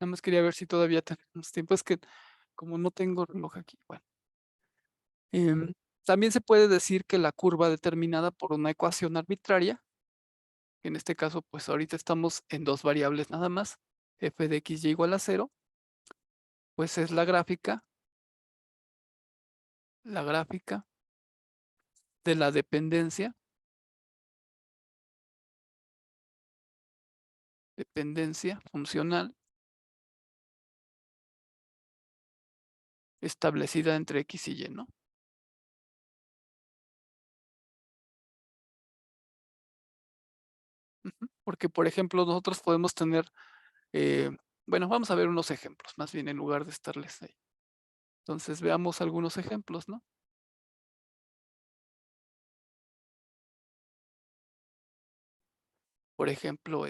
Nada más quería ver si todavía tenemos tiempo. Es que como no tengo reloj aquí, bueno. También se puede decir que la curva determinada por una ecuación arbitraria, que en este caso, pues ahorita estamos en dos variables nada más, f de x y igual a 0, pues es la gráfica de la dependencia funcional establecida entre x y y, ¿no? Porque, por ejemplo, nosotros podemos tener, eh, bueno, vamos a ver unos ejemplos, más bien en lugar de estarles ahí. Entonces, veamos algunos ejemplos, ¿no? Por ejemplo,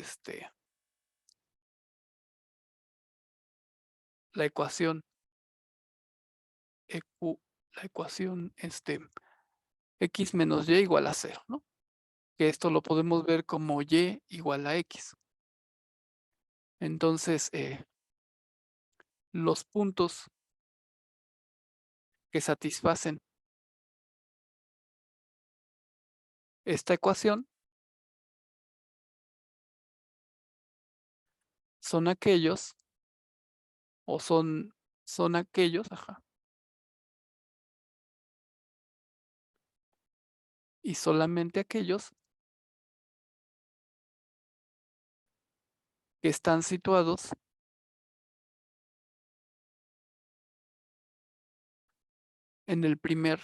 la ecuación EQ, la ecuación x menos y igual a 0, ¿no? Que esto lo podemos ver como y igual a x. Entonces, los puntos que satisfacen esta ecuación son aquellos, o son aquellos, y solamente aquellos que están situados en el primer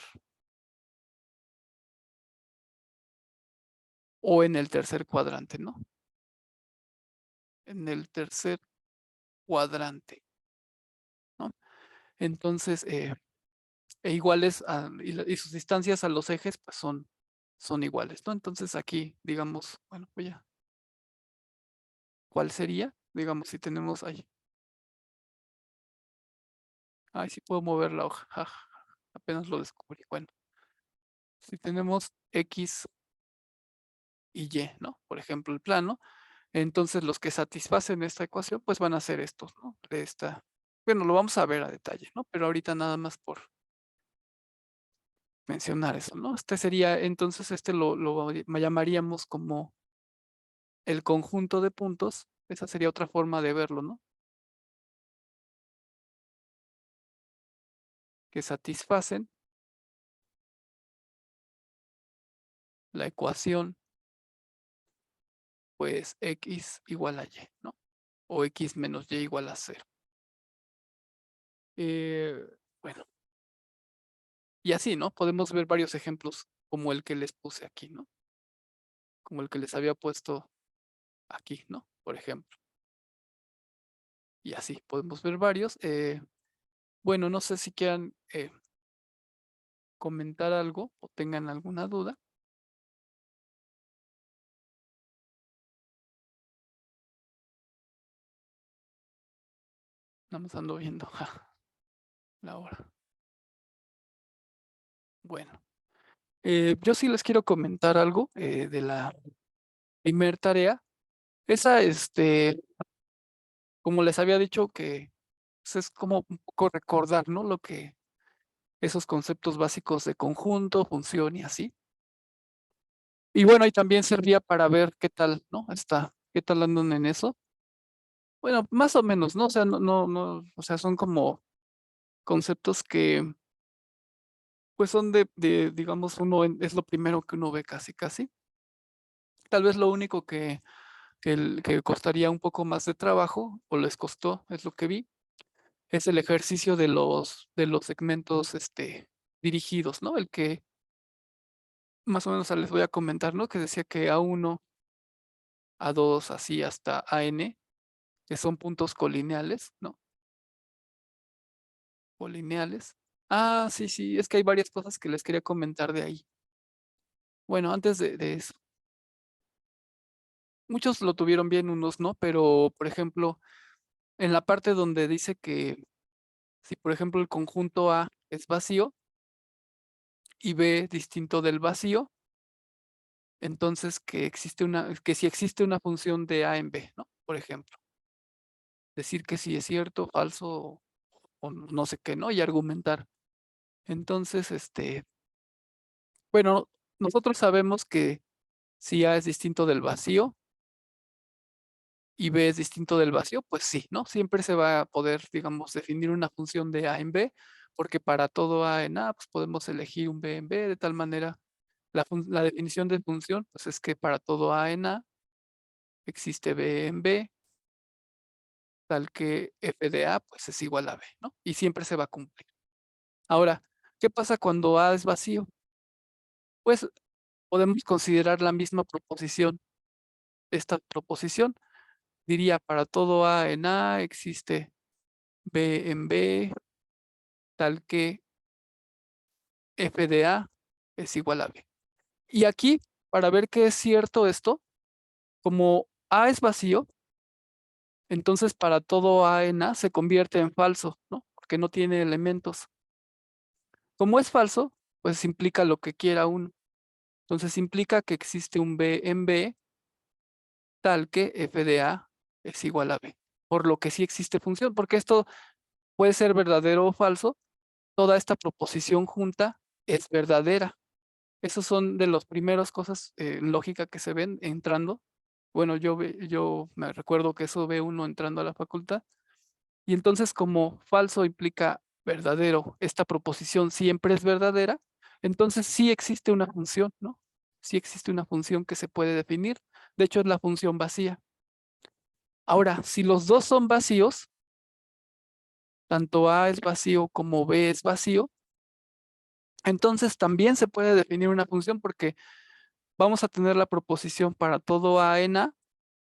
o en el tercer cuadrante, ¿no? En el tercer cuadrante, ¿no? Entonces, iguales y sus distancias a los ejes, pues son iguales, ¿no? Entonces aquí, digamos, bueno, voy a, ¿cuál sería? Digamos, si tenemos ahí, ay, sí puedo mover la hoja, apenas lo descubrí. Bueno, si tenemos X y Y, ¿no? Por ejemplo, el plano, entonces los que satisfacen esta ecuación, pues van a ser estos, ¿no? Bueno, lo vamos a ver a detalle, ¿no? Pero ahorita nada más por mencionar eso, ¿no? Entonces lo llamaríamos como el conjunto de puntos, esa sería otra forma de verlo, ¿no? Que satisfacen la ecuación, pues x igual a y, ¿no? O x menos y igual a 0. Eh, bueno, y así, ¿no? Podemos ver varios ejemplos como el que les puse aquí, ¿no? Como el que les había puesto aquí, ¿no? Por ejemplo. Y así, podemos ver varios. Bueno, no sé si quieran comentar algo o tengan alguna duda. Nada más ando viendo la hora. Bueno, yo sí les quiero comentar algo de la primer tarea. Esa, como les había dicho, que pues, es como un poco recordar, ¿no? Lo que esos conceptos básicos de conjunto, función y así. Y bueno, y también servía para ver qué tal, ¿no? Qué tal andan en eso. Bueno, más o menos, ¿no? O sea, no, o sea, son como conceptos que, pues son digamos, es lo primero que uno ve casi, casi. Tal vez lo único que costaría un poco más de trabajo, o les costó, es lo que vi, es el ejercicio de los segmentos, dirigidos, ¿no? El que más o menos les voy a comentar, ¿no? Que decía que A1, A2, así hasta AN, que son puntos colineales, ¿no? Colineales. Ah, sí, sí, es que hay varias cosas que les quería comentar de ahí. Bueno, antes de eso, muchos lo tuvieron bien, unos no, pero por ejemplo, en la parte donde dice que si por ejemplo el conjunto A es vacío y B distinto del vacío, entonces que si existe una función de A en B, ¿no? Por ejemplo, decir que si es cierto, falso o no sé qué, ¿no? Y argumentar. Entonces, bueno, nosotros sabemos que si A es distinto del vacío y B es distinto del vacío, pues sí, ¿no? Siempre se va a poder, digamos, definir una función de A en B, porque para todo A en A, pues podemos elegir un B en B, de tal manera, la definición de función, pues es que para todo A en A existe B en B, tal que f de A, pues es igual a B, ¿no? Y siempre se va a cumplir. Ahora, ¿qué pasa cuando A es vacío? Pues podemos considerar la misma proposición. Esta proposición diría para todo A en A existe B en B, tal que f de A es igual a B. Y aquí, para ver que es cierto esto, como A es vacío, entonces para todo A en A se convierte en falso, ¿no? Porque no tiene elementos. Como es falso, pues implica lo que quiera uno. Entonces implica que existe un B en B tal que f de A es igual a B. Por lo que sí existe función, porque esto puede ser verdadero o falso. Toda esta proposición junta es verdadera. Esos son de las primeras cosas en lógica que se ven entrando. Bueno, yo me recuerdo que eso ve uno entrando a la facultad. Y entonces, como falso implica verdadero, esta proposición siempre es verdadera, entonces sí existe una función, ¿no? Sí existe una función que se puede definir. De hecho, es la función vacía. Ahora, si los dos son vacíos, tanto A es vacío como B es vacío, entonces también se puede definir una función porque vamos a tener la proposición para todo A en A.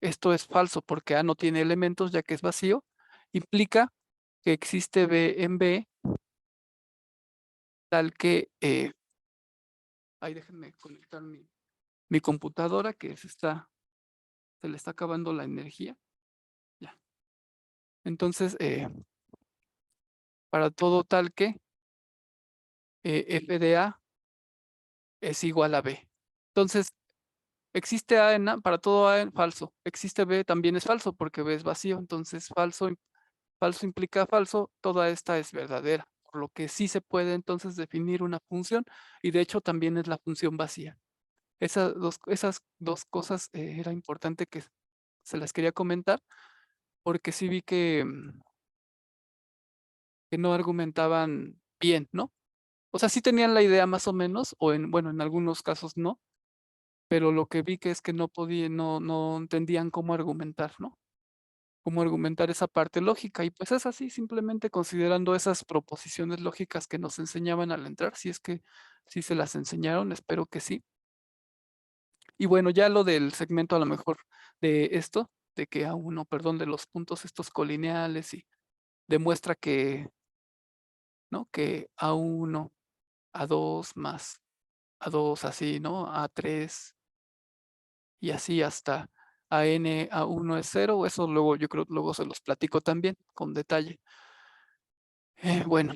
Esto es falso porque A no tiene elementos ya que es vacío. Implica que existe B en B tal que, ahí déjenme conectar mi computadora que se le está acabando la energía. Ya. Entonces, para todo tal que f de A es igual a B. Entonces, existe A en A, para todo A en falso. Existe B también es falso porque B es vacío. Entonces, falso implica falso, toda esta es verdadera. Por lo que sí se puede entonces definir una función y de hecho también es la función vacía. Esas dos cosas era importante que se las quería comentar porque sí vi que no argumentaban bien, ¿no? O sea, sí tenían la idea más o menos, bueno, en algunos casos no, pero lo que vi que es que no entendían cómo argumentar, ¿no? cómo argumentar esa parte lógica. Y pues es así, simplemente considerando esas proposiciones lógicas que nos enseñaban al entrar, si es que sí se las enseñaron, espero que sí. Y bueno, ya lo del segmento a lo mejor de esto, de que a uno, perdón, de los puntos estos colineales y demuestra que, ¿no? Que A1, A2 más A2 así, ¿no? A3 y así hasta AN, A1 es cero. Eso luego, yo creo, luego se los platico también con detalle. Bueno,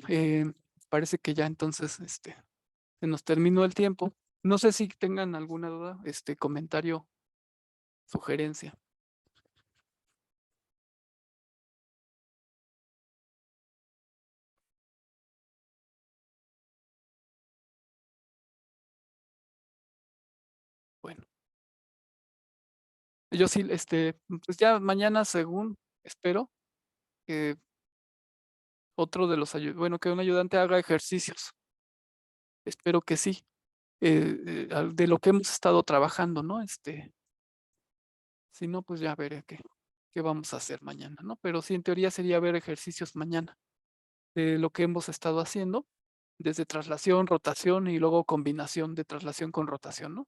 parece que ya entonces, se nos terminó el tiempo. No sé si tengan alguna duda, comentario, sugerencia. Bueno, yo sí, pues ya mañana, según espero que otro de los bueno, que un ayudante haga ejercicios. Espero que sí, de lo que hemos estado trabajando, ¿no? Si no, pues ya veré qué vamos a hacer mañana, ¿no? Pero sí, en teoría sería ver ejercicios mañana de lo que hemos estado haciendo, desde traslación, rotación y luego combinación de traslación con rotación, ¿no?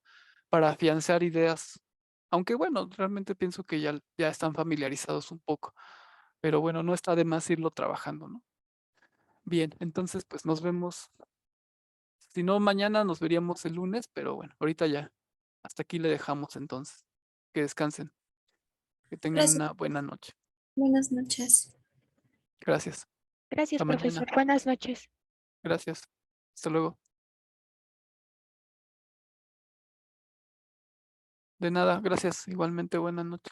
Para afianzar ideas. Aunque bueno, realmente pienso que ya están familiarizados un poco, pero bueno, no está de más irlo trabajando, ¿no? Bien, entonces pues nos vemos. Si no, mañana nos veríamos el lunes, pero bueno, ahorita ya. Hasta aquí le dejamos entonces. Que descansen, que tengan Gracias. una buena noche. Buenas noches. Gracias. Gracias, Hasta profesor. mañana. Buenas noches. Gracias. Hasta luego. De nada, gracias. Igualmente, buena noche.